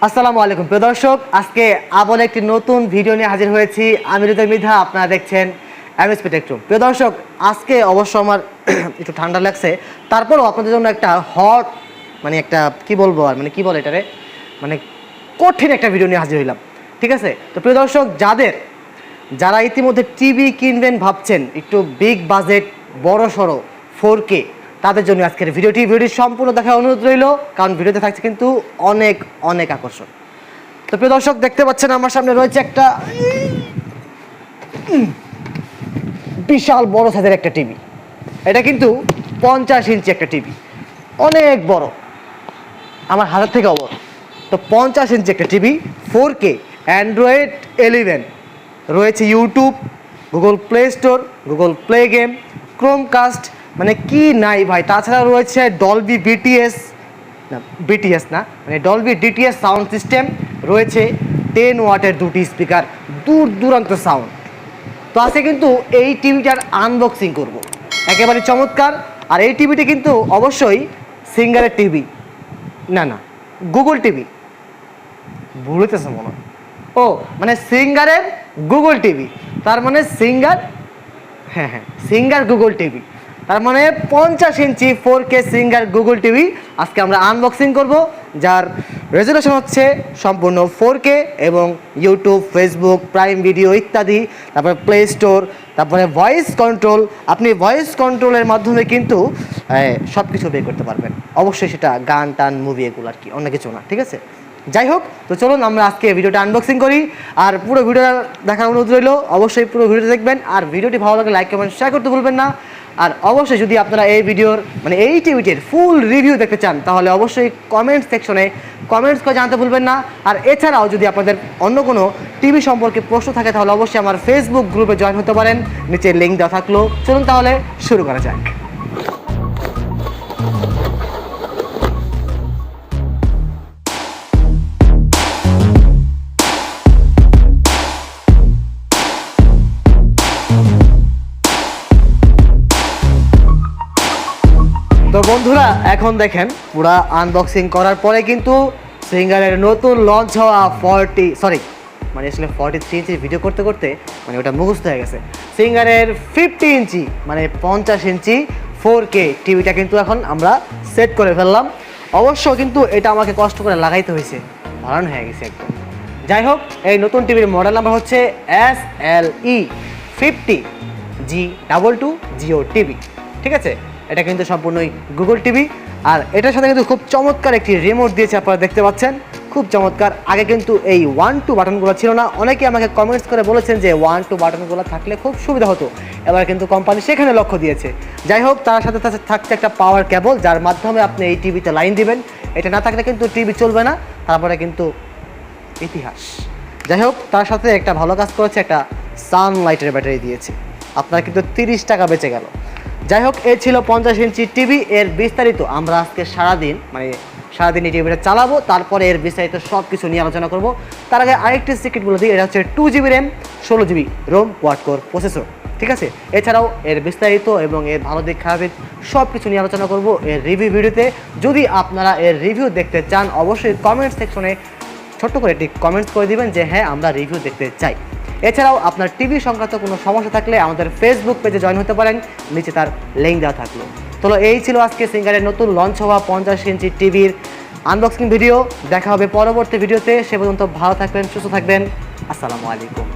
আসসালামু আলাইকুম প্রিয় দর্শক, আজকে আবার একটি নতুন ভিডিও নিয়ে হাজির হয়েছি। আমি হৃদয় মৃধা, আপনারা দেখছেন এমএসপি টেকট্রুম। প্রিয় দর্শক, আজকে অবশ্য আমার একটু ঠান্ডা লাগছে, তারপরেও আপনাদের জন্য একটা হট একটা কি বলবো আর কি বলে এটারে কঠিন একটা ভিডিও নিয়ে হাজির হইলাম। ঠিক আছে, তো প্রিয় দর্শক, যারা ইতিমধ্যে টিভি কিনবেন ভাবছেন, একটু বিগ বাজেট বড় সড়ো 4K, তাদের জন্য আজকের ভিডিওটি সম্পূর্ণ দেখার অনুরোধ রইল, কারণ ভিডিওতে থাকছে কিন্তু অনেক অনেক আকর্ষণ। তো প্রিয় দর্শক, দেখতে পাচ্ছেন আমার সামনে রয়েছে একটা বিশাল বড় সাইজের একটা টিভি। এটা কিন্তু 50 ইঞ্চি একটা টিভি, অনেক বড়, আমার হাতের থেকেও বড়। তো 50 ইঞ্চি একটা টিভি, 4K, অ্যান্ড্রয়েড 11, রয়েছে YouTube, Google play store, Google play game, Chromecast, কি নাই ভাই। তাছাড়া রয়েছে Dolby Dolby DTS sound system, রয়েছে 10 ওয়াটের দুটি স্পিকার, দূর দূরান্ত সাউন্ড। তো আজকে কিন্তু এই টিভিটার আনবক্সিং করব, একেবারে চমৎকার। আর এই টিভিটি কিন্তু অবশ্যই সিঙ্গারের টিভি না গুগল টিভি, ভুলতেছে মনে হয়। সিঙ্গারের গুগল টিভি, তার সিঙ্গার, সিঙ্গার গুগল টিভি, তার 50 ইঞ্চি 4K সিঙ্গার গুগল টিভি আজকে আমরা আনবক্সিং করব, যার রেজুলেশন হচ্ছে সম্পূর্ণ 4K এবং ইউটিউব, ফেসবুক, প্রাইম ভিডিও ইত্যাদি, তারপরে প্লে স্টোর, তারপরে ভয়েস কন্ট্রোল। আপনি ভয়েস কন্ট্রোলের মাধ্যমে কিন্তু সব কিছু বের করতে পারবেন, অবশ্যই সেটা গান টান মুভি এগুলো আর কি, অন্য কিছু না। ঠিক আছে, যাই হোক, তো চলুন আমরা আজকে ভিডিওটা আনবক্সিং করি। আর পুরো ভিডিওটা দেখার অনুরোধ রইল, অবশ্যই পুরো ভিডিওটা দেখবেন। আর ভিডিওটি ভালো লাগলে লাইক কমেন্ট শেয়ার করতে ভুলবেন না। আর অবশ্যই যদি আপনারা এই ভিডিওর এই টিভিটির ফুল রিভিউ দেখতে চান, তাহলে অবশ্যই কমেন্ট সেকশনে কমেন্টস করে জানাতে ভুলবেন না। আর এছাড়াও যদি আপনাদের অন্য কোনো টিভি সম্পর্কে প্রশ্ন থাকে, তাহলে অবশ্যই আমার ফেসবুক গ্রুপে জয়েন হতে পারেন, নিচে লিঙ্ক দেওয়া থাকলো। চলুন তাহলে শুরু করা যাক। তো বন্ধুরা, এখন দেখেন পুরা আনবক্সিং করার পরে কিন্তু সিঙ্গারের নতুন লঞ্চ হওয়া 43 ইঞ্চি ভিডিও করতে করতে ওটা মুখস্থ হয়ে গেছে। সিঙ্গারের 50 ইঞ্চি 50 ইঞ্চি 4K টিভিটা কিন্তু এখন আমরা সেট করে ফেললাম। অবশ্য কিন্তু এটা আমাকে কষ্ট করে লাগাইতে হয়েছে, ভালো হয়ে গেছে একদম। যাই হোক, এই নতুন টিভির মডেল নাম্বার হচ্ছে SLE50G22GOTV। ঠিক আছে, এটা কিন্তু সম্পূর্ণই গুগল টিভি। আর এটার সাথে কিন্তু খুব চমৎকার একটি রিমোট দিয়েছে, আপনারা দেখতে পাচ্ছেন, খুব চমৎকার। আগে কিন্তু এই 1-2 বাটনগুলো ছিল না, অনেকে আমাকে কমেন্টস করে বলেছেন যে 1-2 বাটনগুলো থাকলে খুব সুবিধা হতো। এবার কিন্তু কোম্পানি সেখানে লক্ষ্য দিয়েছে। যাই হোক, তার সাথে থাকছে একটা পাওয়ার কেবল, যার মাধ্যমে আপনি এই টিভিতে লাইন দিবেন। এটা না থাকলে কিন্তু টিভি চলবে না, তারপরে কিন্তু ইতিহাস। যাই হোক, তার সাথে একটা ভালো কাজ করেছে, একটা সানলাইটের ব্যাটারি দিয়েছে, আপনার কিন্তু 30 টাকা বেঁচে গেল। যাই হোক, এই ছিল 50 ইঞ্চি টিভি। এর বিস্তারিত আমরা আজকে সারাদিন এই টিভিটা চালাবো, তারপরে এর বিস্তারিত সব কিছু নিয়ে আলোচনা করব। তার আগে আরেকটি সিক্রেট বলে দিই, এটা হচ্ছে 2GB RAM, 16GB ROM, quad core processor. ঠিক আছে, এছাড়াও এর বিস্তারিত এবং এর ভালো দিক খারাপ দিক সব কিছু নিয়ে আলোচনা করব এর রিভিউ ভিডিওতে। যদি আপনারা এর রিভিউ দেখতে চান, অবশ্যই কমেন্ট সেকশনে ছোট্ট করে একটি কমেন্টস করে দিবেন যে হ্যাঁ, আমরা রিভিউ দেখতে চাই। এছাড়াও আপনার টিভি সংক্রান্ত কোনো সমস্যা থাকলে আমাদের ফেসবুক পেজে জয়েন হতে পারেন, নিচে তার লিঙ্ক দেওয়া থাকলো। তো এই ছিল আজকে সিঙ্গারের নতুন লঞ্চ হওয়া 50 ইঞ্চি টিভির আনবক্সিং ভিডিও। দেখা হবে পরবর্তী ভিডিওতে, সে পর্যন্ত ভালো থাকবেন, সুস্থ থাকবেন। আসসালামু আলাইকুম।